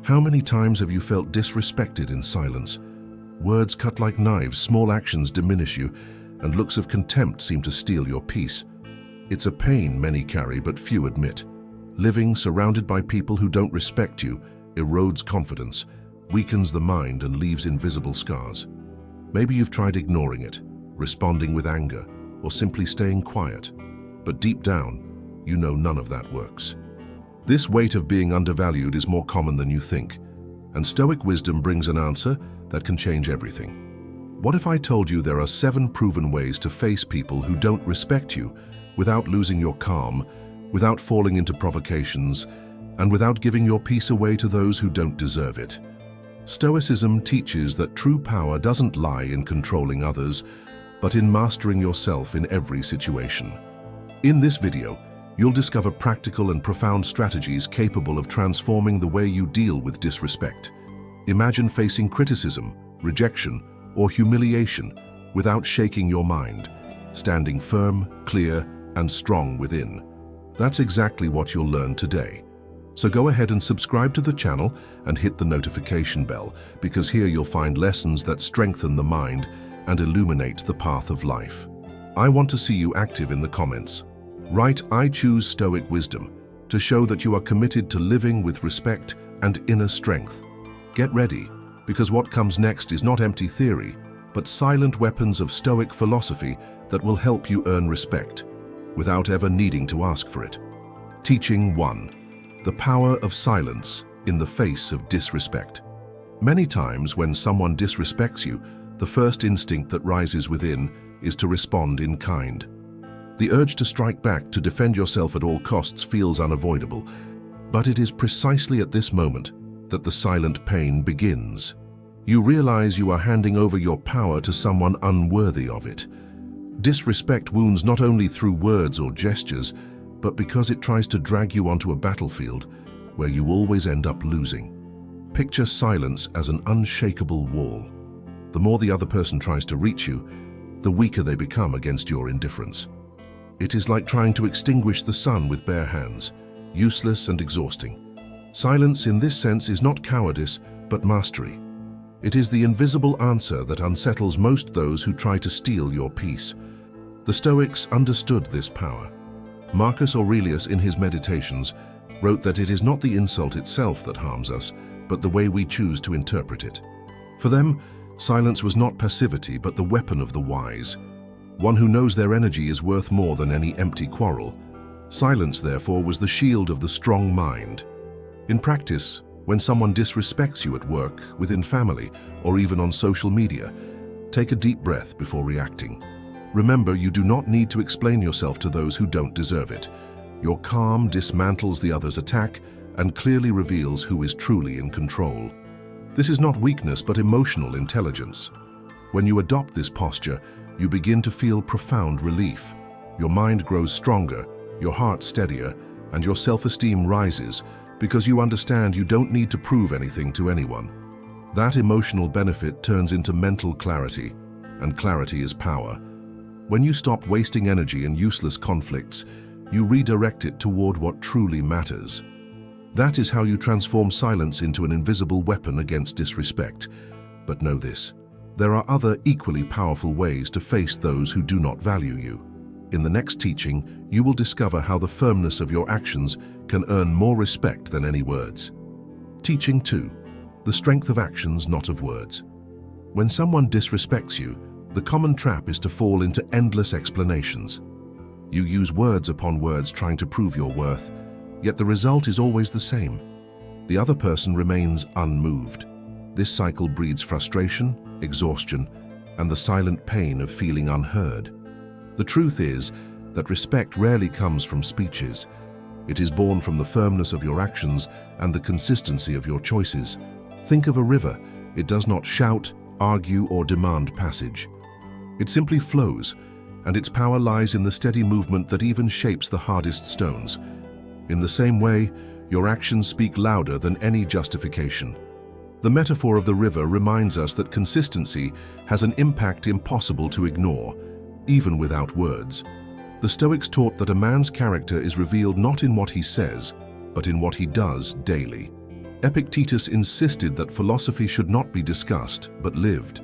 How many times have you felt disrespected in silence? Words cut like knives, small actions diminish you, and looks of contempt seem to steal your peace. It's a pain many carry but few admit. Living surrounded by people who don't respect you erodes confidence, weakens the mind, and leaves invisible scars. Maybe you've tried ignoring it, responding with anger, or simply staying quiet. But deep down, you know none of that works. This weight of being undervalued is more common than you think, and Stoic wisdom brings an answer that can change everything. What if I told you there are 7 proven ways to face people who don't respect you without losing your calm, without falling into provocations, and without giving your peace away to those who don't deserve it? Stoicism teaches that true power doesn't lie in controlling others, but in mastering yourself in every situation. In this video, you'll discover practical and profound strategies capable of transforming the way you deal with disrespect. Imagine facing criticism, rejection, or humiliation without shaking your mind, standing firm, clear, and strong within. That's exactly what you'll learn today. So go ahead and subscribe to the channel and hit the notification bell, because here you'll find lessons that strengthen the mind and illuminate the path of life. I want to see you active in the comments. Write "I choose Stoic wisdom" to show that you are committed to living with respect and inner strength. Get ready, because what comes next is not empty theory, but silent weapons of Stoic philosophy that will help you earn respect without ever needing to ask for it. Teaching 1. The power of silence in the face of disrespect. Many times when someone disrespects you, the first instinct that rises within is to respond in kind. The urge to strike back, to defend yourself at all costs, feels unavoidable. But it is precisely at this moment that the silent pain begins. You realize you are handing over your power to someone unworthy of it. Disrespect wounds not only through words or gestures, but because it tries to drag you onto a battlefield where you always end up losing. Picture silence as an unshakable wall. The more the other person tries to reach you, the weaker they become against your indifference. It is like trying to extinguish the sun with bare hands, useless and exhausting. Silence in this sense is not cowardice, but mastery. It is the invisible answer that unsettles most those who try to steal your peace. The Stoics understood this power. Marcus Aurelius, in his Meditations, wrote that it is not the insult itself that harms us, but the way we choose to interpret it. For them, silence was not passivity, but the weapon of the wise, one who knows their energy is worth more than any empty quarrel. Silence, therefore, was the shield of the strong mind. In practice, when someone disrespects you at work, within family, or even on social media, take a deep breath before reacting. Remember, you do not need to explain yourself to those who don't deserve it. Your calm dismantles the other's attack and clearly reveals who is truly in control. This is not weakness, but emotional intelligence. When you adopt this posture, you begin to feel profound relief. Your mind grows stronger, your heart steadier, and your self-esteem rises because you understand you don't need to prove anything to anyone. That emotional benefit turns into mental clarity, and clarity is power. When you stop wasting energy in useless conflicts, you redirect it toward what truly matters. That is how you transform silence into an invisible weapon against disrespect. But know this: there are other equally powerful ways to face those who do not value you. In the next teaching, you will discover how the firmness of your actions can earn more respect than any words. Teaching 2. The strength of actions, not of words. When someone disrespects you, the common trap is to fall into endless explanations. You use words upon words trying to prove your worth, yet the result is always the same. The other person remains unmoved. This cycle breeds frustration, exhaustion, and the silent pain of feeling unheard. The truth is that respect rarely comes from speeches. It is born from the firmness of your actions and the consistency of your choices. Think of a river. It does not shout, argue, or demand passage. It simply flows, and its power lies in the steady movement that even shapes the hardest stones. In the same way, your actions speak louder than any justification. The metaphor of the river reminds us that consistency has an impact impossible to ignore, even without words. The Stoics taught that a man's character is revealed not in what he says, but in what he does daily. Epictetus insisted that philosophy should not be discussed, but lived.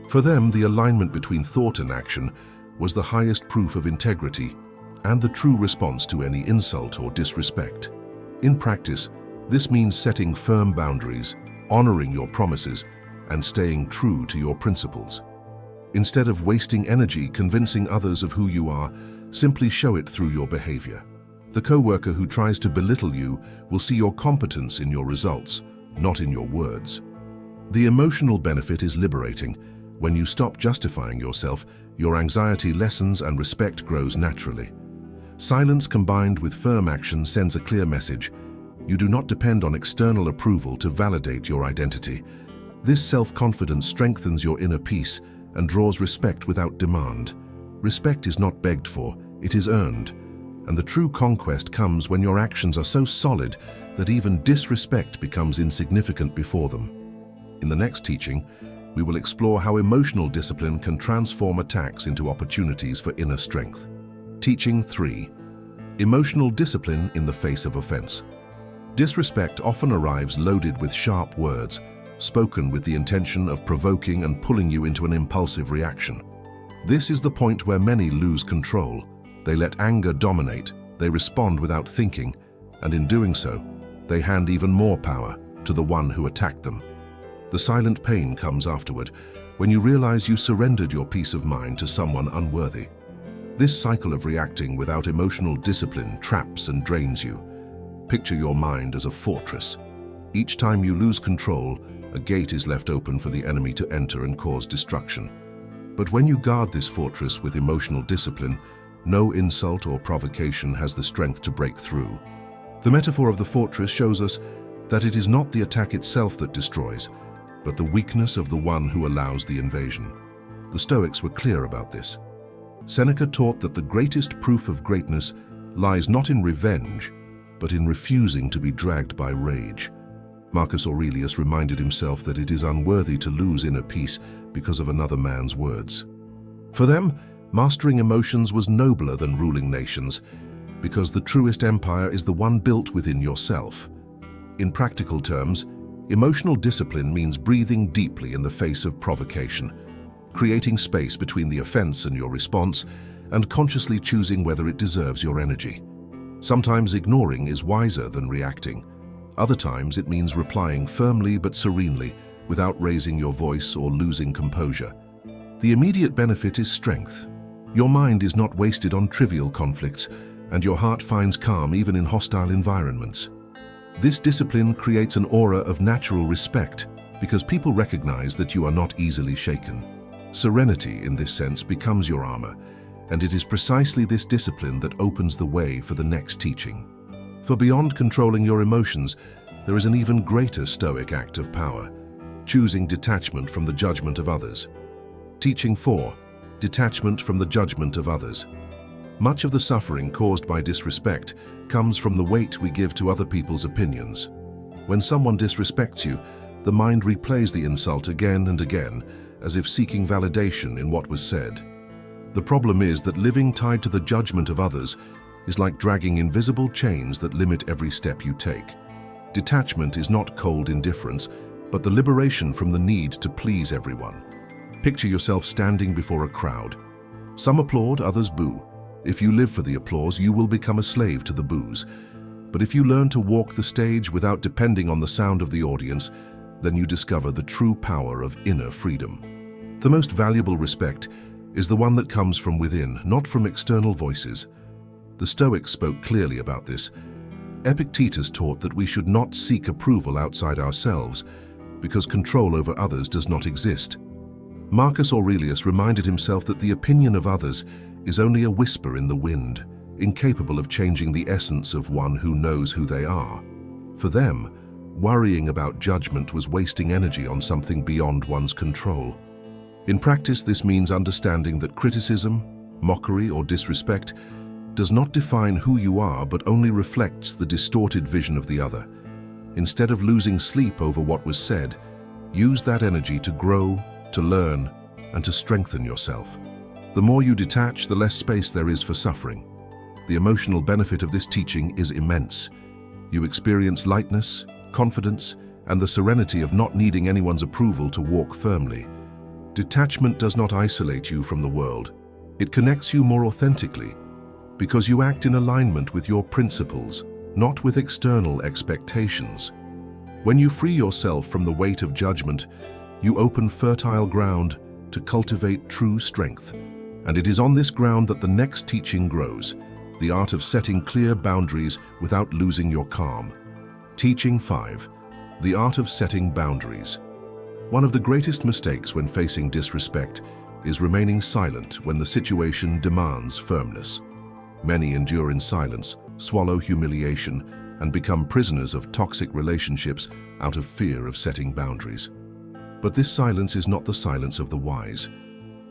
For them, the alignment between thought and action was the highest proof of integrity and the true response to any insult or disrespect. In practice, this means setting firm boundaries, honoring your promises, and staying true to your principles. Instead of wasting energy convincing others of who you are, simply show it through your behavior. The coworker who tries to belittle you will see your competence in your results, not in your words. The emotional benefit is liberating. When you stop justifying yourself, your anxiety lessens and respect grows naturally. Silence combined with firm action sends a clear message. You do not depend on external approval to validate your identity. This self-confidence strengthens your inner peace and draws respect without demand. Respect is not begged for, it is earned. And the true conquest comes when your actions are so solid that even disrespect becomes insignificant before them. In the next teaching, we will explore how emotional discipline can transform attacks into opportunities for inner strength. Teaching 3. Emotional discipline in the face of offense. Disrespect often arrives loaded with sharp words, spoken with the intention of provoking and pulling you into an impulsive reaction. This is the point where many lose control. They let anger dominate, they respond without thinking, and in doing so, they hand even more power to the one who attacked them. The silent pain comes afterward, when you realize you surrendered your peace of mind to someone unworthy. This cycle of reacting without emotional discipline traps and drains you. Picture your mind as a fortress. Each time you lose control, a gate is left open for the enemy to enter and cause destruction. But when you guard this fortress with emotional discipline, no insult or provocation has the strength to break through. The metaphor of the fortress shows us that it is not the attack itself that destroys, but the weakness of the one who allows the invasion. The Stoics were clear about this. Seneca taught that the greatest proof of greatness lies not in revenge, but in refusing to be dragged by rage. Marcus Aurelius reminded himself that it is unworthy to lose inner peace because of another man's words. For them, mastering emotions was nobler than ruling nations, because the truest empire is the one built within yourself. In practical terms, emotional discipline means breathing deeply in the face of provocation, creating space between the offense and your response, and consciously choosing whether it deserves your energy. Sometimes ignoring is wiser than reacting. Other times it means replying firmly but serenely, without raising your voice or losing composure. The immediate benefit is strength. Your mind is not wasted on trivial conflicts, and your heart finds calm even in hostile environments. This discipline creates an aura of natural respect, because people recognize that you are not easily shaken. Serenity, in this sense, becomes your armor, and it is precisely this discipline that opens the way for the next teaching. For beyond controlling your emotions, there is an even greater Stoic act of power, choosing detachment from the judgment of others. Teaching 4. Detachment from the judgment of others. Much of the suffering caused by disrespect comes from the weight we give to other people's opinions. When someone disrespects you, the mind replays the insult again and again, as if seeking validation in what was said. The problem is that living tied to the judgment of others is like dragging invisible chains that limit every step you take. Detachment is not cold indifference, but the liberation from the need to please everyone. Picture yourself standing before a crowd. Some applaud, others boo. If you live for the applause, you will become a slave to the boos. But if you learn to walk the stage without depending on the sound of the audience, then you discover the true power of inner freedom. The most valuable respect is the one that comes from within, not from external voices. The Stoics spoke clearly about this. Epictetus taught that we should not seek approval outside ourselves, because control over others does not exist. Marcus Aurelius reminded himself that the opinion of others is only a whisper in the wind, incapable of changing the essence of one who knows who they are. For them, worrying about judgment was wasting energy on something beyond one's control. In practice, this means understanding that criticism, mockery, or disrespect does not define who you are, but only reflects the distorted vision of the other. Instead of losing sleep over what was said, use that energy to grow, to learn, and to strengthen yourself. The more you detach, the less space there is for suffering. The emotional benefit of this teaching is immense. You experience lightness, confidence, and the serenity of not needing anyone's approval to walk firmly. Detachment does not isolate you from the world. It connects you more authentically, because you act in alignment with your principles, not with external expectations. When you free yourself from the weight of judgment, you open fertile ground to cultivate true strength. And it is on this ground that the next teaching grows, the art of setting clear boundaries without losing your calm. Teaching 5. The art of setting boundaries. One of the greatest mistakes when facing disrespect is remaining silent when the situation demands firmness. Many endure in silence, swallow humiliation, and become prisoners of toxic relationships out of fear of setting boundaries. But this silence is not the silence of the wise.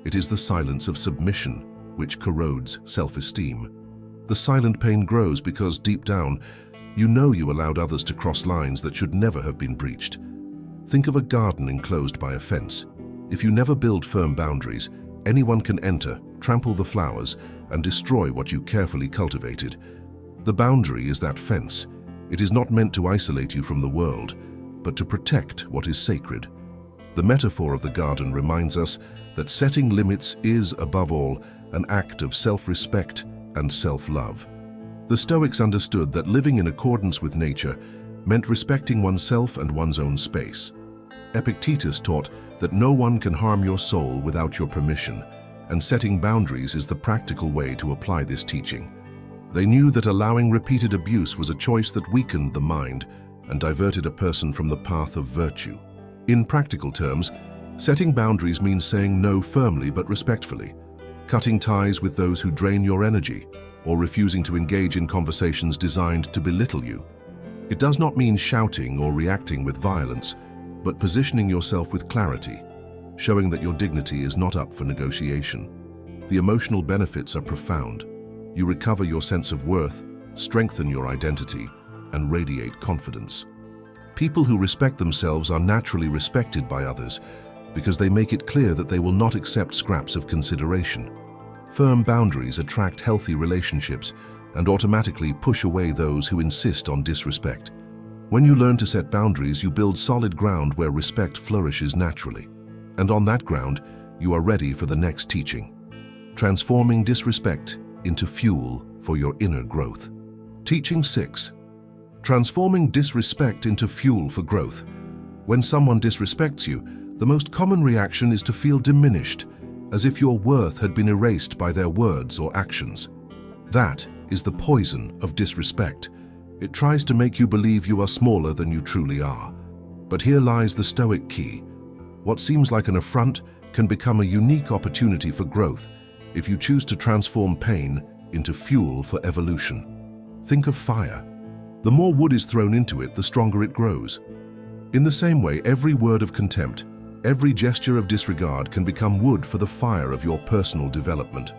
It is the silence of submission, which corrodes self-esteem. The silent pain grows because deep down, you know you allowed others to cross lines that should never have been breached. Think of a garden enclosed by a fence. If you never build firm boundaries, anyone can enter, trample the flowers, and destroy what you carefully cultivated. The boundary is that fence. It is not meant to isolate you from the world, but to protect what is sacred. The metaphor of the garden reminds us that setting limits is, above all, an act of self-respect and self-love. The Stoics understood that living in accordance with nature meant respecting oneself and one's own space. Epictetus taught that no one can harm your soul without your permission, and setting boundaries is the practical way to apply this teaching. They knew that allowing repeated abuse was a choice that weakened the mind and diverted a person from the path of virtue. In practical terms, setting boundaries means saying no firmly but respectfully, cutting ties with those who drain your energy, or refusing to engage in conversations designed to belittle you. It does not mean shouting or reacting with violence, but positioning yourself with clarity, showing that your dignity is not up for negotiation. The emotional benefits are profound. You recover your sense of worth, strengthen your identity, and radiate confidence. People who respect themselves are naturally respected by others because they make it clear that they will not accept scraps of consideration. Firm boundaries attract healthy relationships and automatically push away those who insist on disrespect. When you learn to set boundaries, you build solid ground where respect flourishes naturally. And on that ground, you are ready for the next teaching, transforming disrespect into fuel for your inner growth. Teaching 6. Transforming disrespect into fuel for growth. When someone disrespects you, the most common reaction is to feel diminished, as if your worth had been erased by their words or actions. That is the poison of disrespect. It tries to make you believe you are smaller than you truly are. But here lies the Stoic key. What seems like an affront can become a unique opportunity for growth if you choose to transform pain into fuel for evolution. Think of fire. The more wood is thrown into it, the stronger it grows. In the same way, every word of contempt, every gesture of disregard can become wood for the fire of your personal development.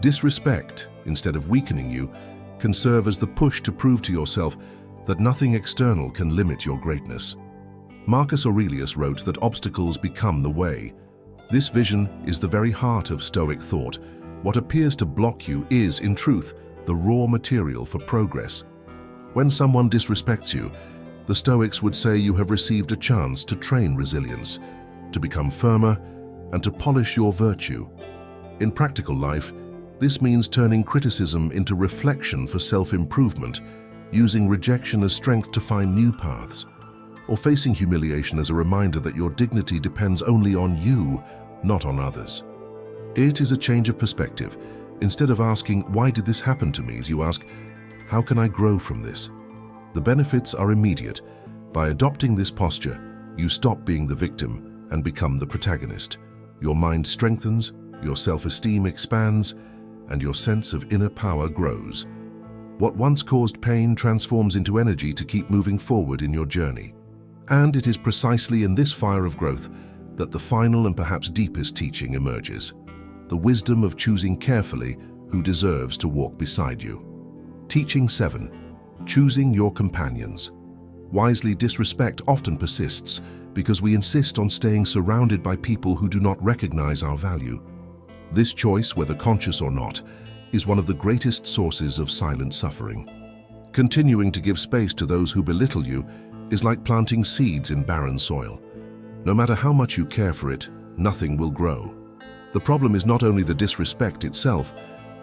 Disrespect, instead of weakening you, can serve as the push to prove to yourself that nothing external can limit your greatness. Marcus Aurelius wrote that obstacles become the way. This vision is the very heart of Stoic thought. What appears to block you is, in truth, the raw material for progress. When someone disrespects you, the Stoics would say you have received a chance to train resilience, to become firmer, and to polish your virtue. In practical life, this means turning criticism into reflection for self-improvement, using rejection as strength to find new paths, or facing humiliation as a reminder that your dignity depends only on you, not on others. It is a change of perspective. Instead of asking, "Why did this happen to me?" you ask, "How can I grow from this?" The benefits are immediate. By adopting this posture, you stop being the victim and become the protagonist. Your mind strengthens, your self-esteem expands, and your sense of inner power grows. What once caused pain transforms into energy to keep moving forward in your journey. And it is precisely in this fire of growth that the final and perhaps deepest teaching emerges: the wisdom of choosing carefully who deserves to walk beside you. Teaching 7. Choosing your companions. Wisely, disrespect often persists because we insist on staying surrounded by people who do not recognize our value. This choice, whether conscious or not, is one of the greatest sources of silent suffering. Continuing to give space to those who belittle you is like planting seeds in barren soil. No matter how much you care for it, nothing will grow. The problem is not only the disrespect itself,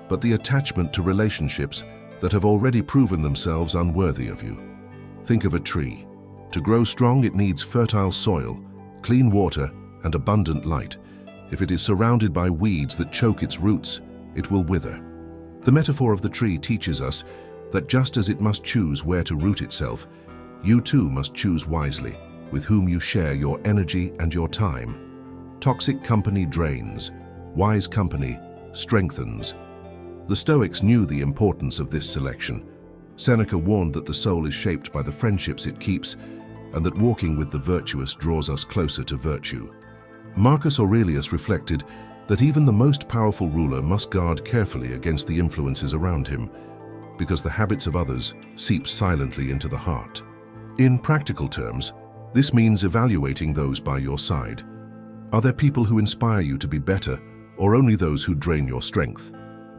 but the attachment to relationships that have already proven themselves unworthy of you. Think of a tree. To grow strong, it needs fertile soil, clean water, and abundant light. If it is surrounded by weeds that choke its roots, it will wither. The metaphor of the tree teaches us that just as it must choose where to root itself, you too must choose wisely with whom you share your energy and your time. Toxic company drains, wise company strengthens. The Stoics knew the importance of this selection. Seneca warned that the soul is shaped by the friendships it keeps, and that walking with the virtuous draws us closer to virtue. Marcus Aurelius reflected that even the most powerful ruler must guard carefully against the influences around him, because the habits of others seep silently into the heart. In practical terms, this means evaluating those by your side. Are there people who inspire you to be better, or only those who drain your strength?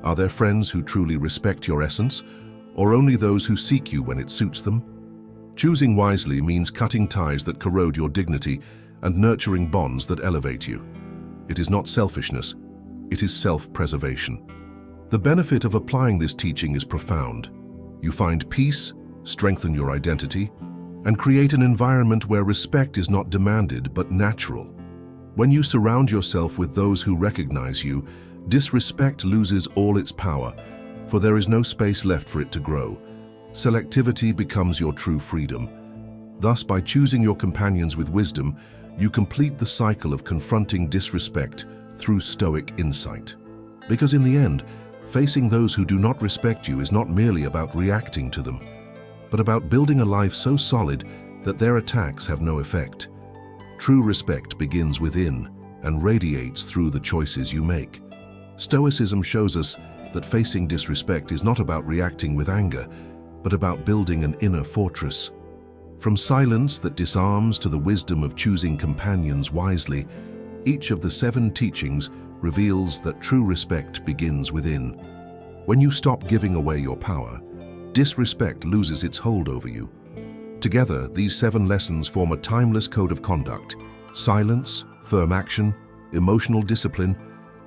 Are there friends who truly respect your essence, or only those who seek you when it suits them? Choosing wisely means cutting ties that corrode your dignity and nurturing bonds that elevate you. It is not selfishness, it is self-preservation. The benefit of applying this teaching is profound. You find peace, strengthen your identity, and create an environment where respect is not demanded but natural. When you surround yourself with those who recognize you, disrespect loses all its power, for there is no space left for it to grow. Selectivity becomes your true freedom. Thus, by choosing your companions with wisdom, you complete the cycle of confronting disrespect through Stoic insight. Because in the end, facing those who do not respect you is not merely about reacting to them, but about building a life so solid that their attacks have no effect. True respect begins within and radiates through the choices you make. Stoicism shows us that facing disrespect is not about reacting with anger, but about building an inner fortress. From silence that disarms to the wisdom of choosing companions wisely, each of the 7 teachings reveals that true respect begins within. When you stop giving away your power, disrespect loses its hold over you. Together, these 7 lessons form a timeless code of conduct: silence, firm action, emotional discipline,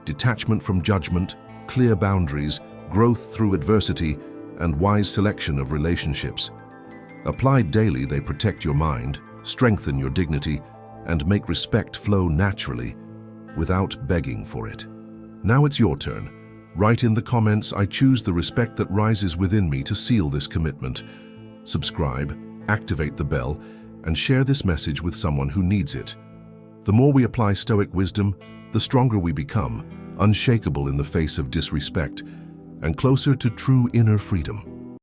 detachment from judgment, clear boundaries, growth through adversity, and wise selection of relationships. Applied daily, they protect your mind, strengthen your dignity, and make respect flow naturally, without begging for it. Now it's your turn. Write in the comments, "I choose the respect that rises within me," to seal this commitment. Subscribe, activate the bell, and share this message with someone who needs it. The more we apply Stoic wisdom, the stronger we become, unshakable in the face of disrespect, and closer to true inner freedom.